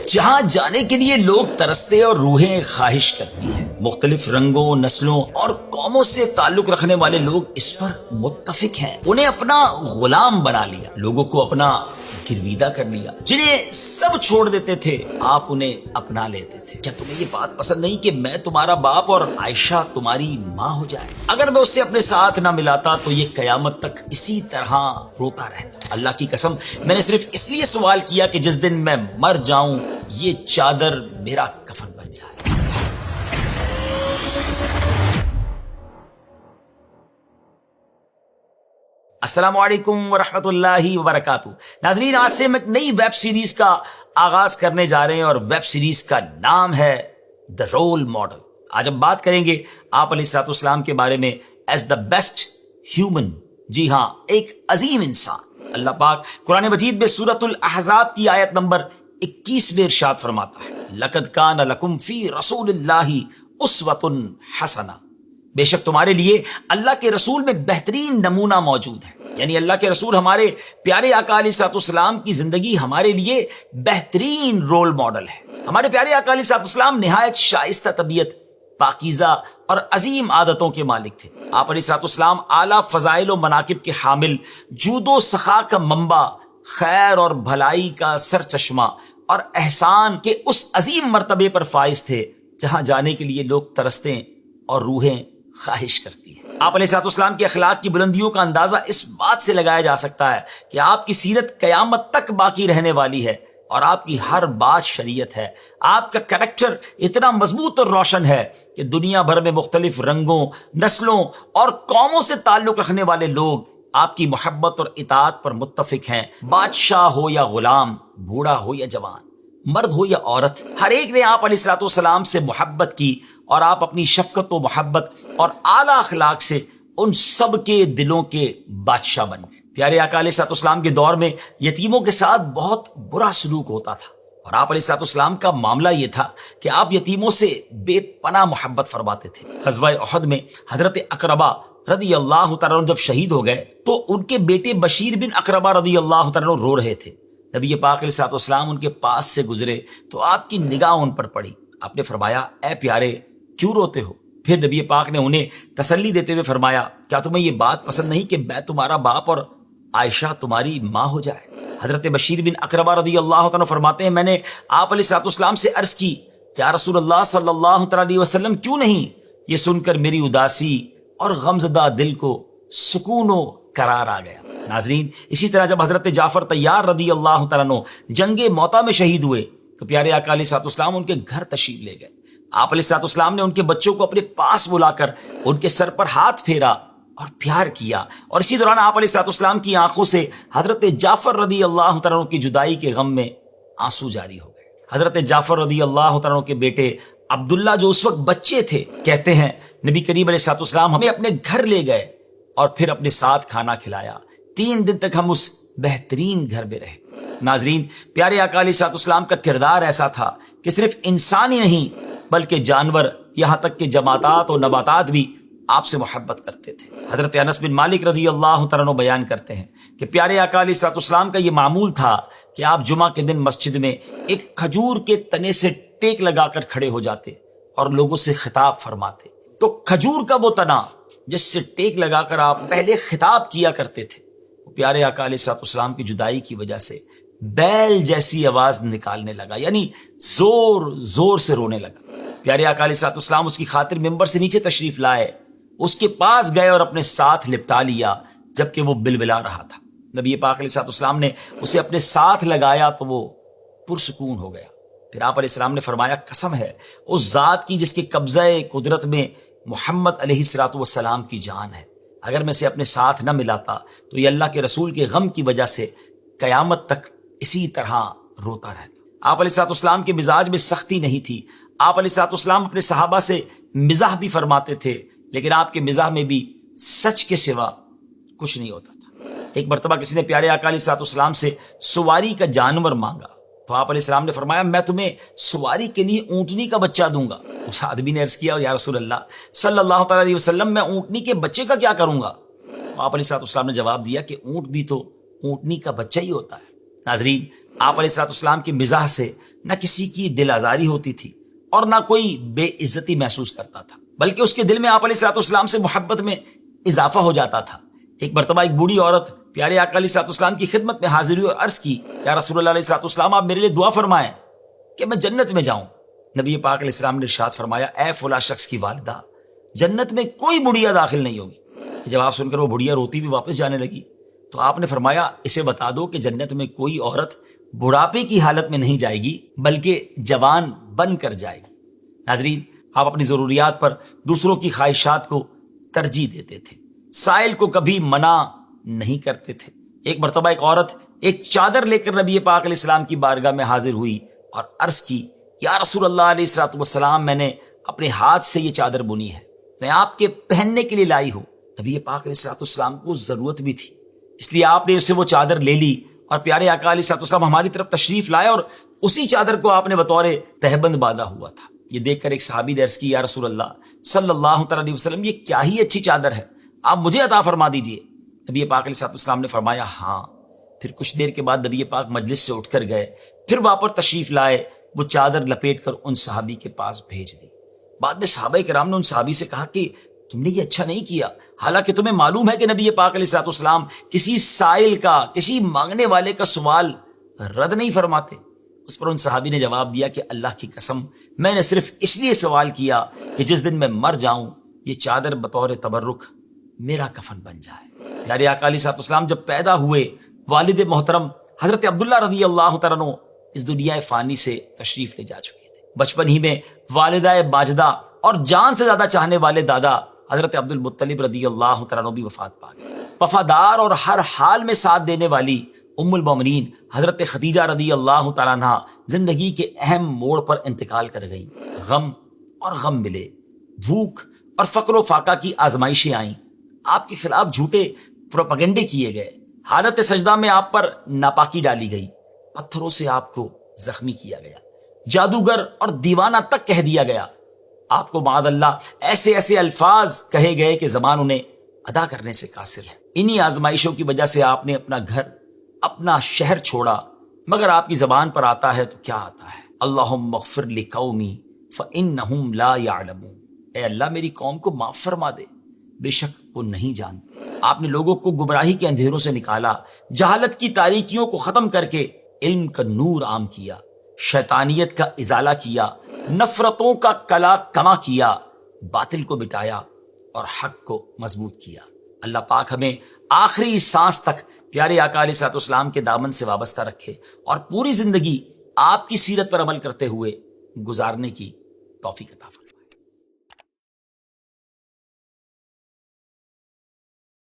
جہاں جانے کے لیے لوگ ترستے اور روحیں خواہش کرتی ہیں، مختلف رنگوں، نسلوں اور قوموں سے تعلق رکھنے والے لوگ اس پر متفق ہیں، انہیں اپنا غلام بنا لیا، لوگوں کو اپنا گرویدہ کر لیا، جنہیں سب چھوڑ دیتے تھے آپ انہیں اپنا لیتے تھے۔ کیا تمہیں یہ بات پسند نہیں کہ میں تمہارا باپ اور عائشہ تمہاری ماں ہو جائے؟ اگر میں اس سے اپنے ساتھ نہ ملاتا تو یہ قیامت تک اسی طرح روتا رہتا۔ اللہ کی قسم میں نے صرف اس لیے سوال کیا کہ جس دن میں مر جاؤں یہ چادر میرا کفن بن جائے۔ السلام علیکم ورحمۃ اللہ وبرکاتہ۔ ناظرین، آج سے ہم ایک نئی ویب سیریز کا آغاز کرنے جا رہے ہیں اور ویب سیریز کا نام ہے دا رول ماڈل۔ آج ہم بات کریں گے آپ علیہ الصلوۃ والسلام کے بارے میں ایز دا بیسٹ ہیومن، جی ہاں، ایک عظیم انسان۔ اللہ پاک قرآن مجید میں سورۃ الاحزاب کی آیت نمبر 21 میں ارشاد فرماتا ہے، لَقَدْ كَانَ لَكُمْ فِي رَسُولِ اللَّهِ أُسْوَةٌ حَسَنَةٌ، بے شک تمہارے لیے اللہ کے رسول میں بہترین نمونہ موجود ہے۔ یعنی اللہ کے رسول ہمارے پیارے آقا علیہ الصلوۃ والسلام کی زندگی ہمارے لیے بہترین رول ماڈل ہے۔ ہمارے پیارے آقا علیہ الصلوۃ والسلام نہایت شائستہ طبیعت، پاکیزہ اور عظیم عادتوں کے مالک تھے۔ آپ علیہ الصلوۃ والسلام اعلیٰ فضائل و مناقب کے حامل، جود و سخا کا منبع، خیر اور بھلائی کا سر چشمہ اور احسان کے اس عظیم مرتبے پر فائز تھے جہاں جانے کے لیے لوگ ترستے اور روحیں خواہش کرتی ہیں۔ آپ علیہ الصلوۃ والسلام کے اخلاق کی بلندیوں کا اندازہ اس بات سے لگایا جا سکتا ہے کہ آپ کی سیرت قیامت تک باقی رہنے والی ہے اور آپ کی ہر بات شریعت ہے۔ آپ کا کریکٹر اتنا مضبوط اور روشن ہے کہ دنیا بھر میں مختلف رنگوں، نسلوں اور قوموں سے تعلق رکھنے والے لوگ آپ کی محبت اور اطاعت پر متفق ہیں۔ بادشاہ ہو یا غلام، بوڑھا ہو یا جوان، مرد ہو یا عورت، ہر ایک نے آپ علیہ الصلوۃ والسلام سے محبت کی اور آپ اپنی شفقت و محبت اور اعلیٰ اخلاق سے ان سب کے دلوں کے بادشاہ بن گئے۔ پیارے آقا علیہ الصلوۃ والسلام کے دور میں یتیموں کے ساتھ بہت برا سلوک ہوتا تھا، اور آپ علیہ الصلوۃ والسلام کا معاملہ یہ تھا کہ آپ یتیموں سے بے پناہ محبت فرماتے تھے۔ غزوہ احد میں حضرت اقربہ رضی اللہ تعالیٰ عنہ جب شہید ہو گئے تو ان کے بیٹے بشیر بن اقربہ رضی اللہ تعالیٰ عنہ رو رہے تھے۔ نبی پاک علیہ الصلوۃ والسلام ان کے پاس سے گزرے تو آپ کی نگاہ ان پر پڑی۔ آپ نے فرمایا، اے پیارے، کیوں روتے ہو؟ پھر نبی پاک نے انہیں تسلی دیتے ہوئے فرمایا، کیا تمہیں یہ بات پسند نہیں کہ میں تمہارا باپ اور عائشہ تمہاری ماں ہو جائے؟ حضرت بشیر بن اقربہ رضی اللہ عنہ فرماتے ہیں، میں نے آپ علیہ الصلوۃ والسلام سے عرض کی، یا رسول اللہ صلی اللہ علیہ وسلم، کیوں نہیں؟ یہ سن کر میری اداسی اور غمزدہ دل کو سکون و قرار آ گیا۔ ناظرین، اسی طرح جب حضرت جعفر طیار رضی اللہ تعالیٰ عنہ جنگ موتا میں شہید ہوئے تو پیارے آقا علیہ الصلوۃ والسلام ان کے گھر تشریف لے گئے۔ آپ علیہ الصلوۃ والسلام نے ان کے بچوں کو اپنے پاس بلا کر ان کے سر پر ہاتھ پھیرا اور پیار کیا، اور اسی دوران آپ علیہ الصلوۃ والسلام کی آنکھوں سے حضرت جعفر رضی اللہ تعالیٰ عنہ کی جدائی کے غم میں آنسو جاری ہو گئے۔ حضرت جعفر رضی اللہ تعالیٰ عنہ کے بیٹے عبداللہ جو اس وقت بچے تھے، کہتے ہیں نبی کریم علیہ الصلوۃ والسلام ہمیں اپنے گھر لے گئے اور پھر اپنے ساتھ کھانا کھلایا۔ 3 دن تک ہم اس بہترین گھر میں رہے۔ ناظرین، پیارے آقا علیہ الصلوۃ والسلام کا کردار ایسا تھا کہ صرف انسان ہی نہیں بلکہ جانور، یہاں تک کہ جمادات اور نباتات بھی آپ سے محبت کرتے تھے۔ حضرت انس بن مالک رضی اللہ تعالیٰ عنہ بیان کرتے ہیں کہ پیارے آقا علیہ الصلوۃ والسلام کا یہ معمول تھا کہ آپ جمعہ کے دن مسجد میں ایک کھجور کے تنے سے ٹیک لگا کر کھڑے ہو جاتے اور لوگوں سے خطاب فرماتے۔ تو کھجور کا وہ تنا جس سے ٹیک لگا کر آپ پہلے خطاب کیا کرتے تھے، پیارے آقا علیہ الصلوۃ والسلام کی جدائی کی وجہ سے بیل جیسی آواز نکالنے لگا، یعنی زور زور سے رونے لگا۔ پیارے آقا علیہ الصلوۃ والسلام اس کی خاطر ممبر سے نیچے تشریف لائے، اس کے پاس گئے اور اپنے ساتھ لپٹا لیا جبکہ وہ بلبلا رہا تھا۔ نبی پاک علیہ الصلوۃ والسلام نے اسے اپنے ساتھ لگایا تو وہ پرسکون ہو گیا۔ پھر آپ علیہ السلام نے فرمایا، قسم ہے اس ذات کی جس کے قبضہ قدرت میں محمد علیہ الصلوۃ والسلام کی جان ہے، اگر میں اسے اپنے ساتھ نہ ملاتا تو یہ اللہ کے رسول کے غم کی وجہ سے قیامت تک اسی طرح روتا رہتا۔ آپ علیہ الصلوۃ والسلام کے مزاج میں سختی نہیں تھی۔ آپ علیہ الصلوۃ والسلام اپنے صحابہ سے مزاح بھی فرماتے تھے، لیکن آپ کے مزاح میں بھی سچ کے سوا کچھ نہیں ہوتا تھا۔ ایک مرتبہ کسی نے پیارے آقا علیہ الصلوۃ والسلام سے سواری کا جانور مانگا تو آپ علیہ السلام نے فرمایا، میں تمہیں سواری کے لیے اونٹنی کا بچہ دوں گا۔ اس آدمی نے عرض کیا، یا رسول اللہ صلی اللہ تعالیٰ علیہ وسلم، میں اونٹنی کے بچے کا کیا کروں گا؟ آپ علیہ السلام نے جواب دیا کہ اونٹ بھی تو اونٹنی کا بچہ ہی ہوتا ہے۔ ناظرین، آپ علیہ الصلوۃ والسلام کے مزاح سے نہ کسی کی دل آزاری ہوتی تھی اور نہ کوئی بے عزتی محسوس کرتا تھا، بلکہ اس کے دل میں آپ علیہ الصلوۃ والسلام سے محبت میں اضافہ ہو جاتا تھا۔ ایک مرتبہ ایک بوڑھی عورت پیارے آقا علیہ الصلوۃ والسلام کی خدمت میں حاضر ہوئی اور عرض کی، یا رسول اللہ علیہ الصلوۃ والسلام، آپ میرے لیے دعا فرمائیں کہ میں جنت میں جاؤں۔ نبی پاک علیہ السلام نے ارشاد فرمایا، اے فلاں شخص کی والدہ، جنت میں کوئی بڑھیا داخل نہیں ہوگی۔ جب آپ سن کر وہ بڑھیا روتی ہوئی واپس جانے لگی تو آپ نے فرمایا، اسے بتا دو کہ جنت میں کوئی عورت بڑھاپے کی حالت میں نہیں جائے گی بلکہ جوان بن کر جائے گی۔ ناظرین، آپ اپنی ضروریات پر دوسروں کی خواہشات کو ترجیح دیتے تھے، سائل کو کبھی منع نہیں کرتے تھے۔ ایک مرتبہ ایک عورت ایک چادر لے کر نبی پاک علیہ السلام کی بارگاہ میں حاضر ہوئی اور عرض کی، یا رسول اللہ علیہ الصلوۃ والسلام، میں نے اپنے ہاتھ سے یہ چادر بنی ہے، میں آپ کے پہننے کے لیے لائی ہوں۔ نبی پاک علیہ الصلوۃ والسلام کو ضرورت بھی تھی، اس لیے آپ نے اسے وہ چادر لے لی اور پیارے آقا علیہ الصلوۃ والسلام ہماری طرف تشریف لائے اور اسی چادر کو آپ نے بطور تہبند باندھا ہوا تھا۔ یہ دیکھ کر ایک صحابی نے عرض کی، یا رسول اللہ صلی اللہ تعالی علیہ وسلم، یہ کیا ہی اچھی چادر ہے، آپ مجھے عطا فرما دیجئے۔ نبی پاک علیہ الصلوۃ والسلام نے فرمایا، ہاں۔ پھر کچھ دیر کے بعد نبی پاک مجلس سے اٹھ کر گئے، پھر واپس تشریف لائے، وہ چادر لپیٹ کر ان صحابی کے پاس بھیج دی۔ بعد میں صحابہ کرام نے ان صحابی سے کہا کہ تم نے یہ اچھا نہیں کیا، حالانکہ تمہیں معلوم ہے کہ نبی پاک علیہ الصلوۃ والسلام کسی سائل کا، کسی مانگنے والے کا سوال رد نہیں فرماتے۔ اس پر ان صحابی نے جواب دیا کہ اللہ کی قسم، میں نے صرف اس لیے سوال کیا کہ جس دن میں مر جاؤں یہ چادر بطور تبرک میرا کفن بن جائے۔ پیارے آقا علیہ الصلوۃ والسلام جب پیدا ہوئے، والد محترم حضرت عبداللہ رضی اللہ تعالیٰ عنہ اس دنیا فانی سے تشریف لے جا چکے تھے۔ بچپن ہی میں والدہ ماجدہ اور جان سے زیادہ چاہنے والے دادا حضرت عبد المطلب رضی اللہ تعالیٰ عنہ بھی وفات پا گئے۔ وفادار اور ہر حال میں ساتھ دینے والی ام المومنین حضرت خدیجہ رضی اللہ تعالیٰ عنہ زندگی کے اہم موڑ پر انتقال کر گئیں۔ غم اور غم ملے، بھوک اور فقر و فاقہ کی آزمائشیں آئیں، آپ کے خلاف جھوٹے پروپیگنڈے کیے گئے، حالت سجدہ میں آپ پر ناپاکی ڈالی گئی، پتھروں سے آپ کو زخمی کیا گیا، جادوگر اور دیوانہ تک کہہ دیا گیا، آپ کو معاذ اللہ ایسے ایسے الفاظ کہے گئے کہ زبان انہیں ادا کرنے سے قاصر ہے۔ انہی آزمائشوں کی وجہ سے آپ نے اپنا گھر، اپنا شہر چھوڑا، مگر آپ کی زبان پر آتا ہے تو کیا آتا ہے؟ اللہم اغفر لقومی فانہم لا یعلمون، اے اللہ میری قوم کو معاف فرما دے، بے شک وہ نہیں جانتے۔ آپ نے لوگوں کو گمراہی کے اندھیروں سے نکالا، جہالت کی تاریکیوں کو ختم کر کے علم کا نور عام کیا، شیطانیت کا ازالہ کیا، نفرتوں کا کلا کما کیا، باطل کو مٹایا اور حق کو مضبوط کیا۔ اللہ پاک ہمیں آخری سانس تک پیارے آقا علیہ الصلوۃ والسلام کے دامن سے وابستہ رکھے اور پوری زندگی آپ کی سیرت پر عمل کرتے ہوئے گزارنے کی توفیق عطا فرمائے۔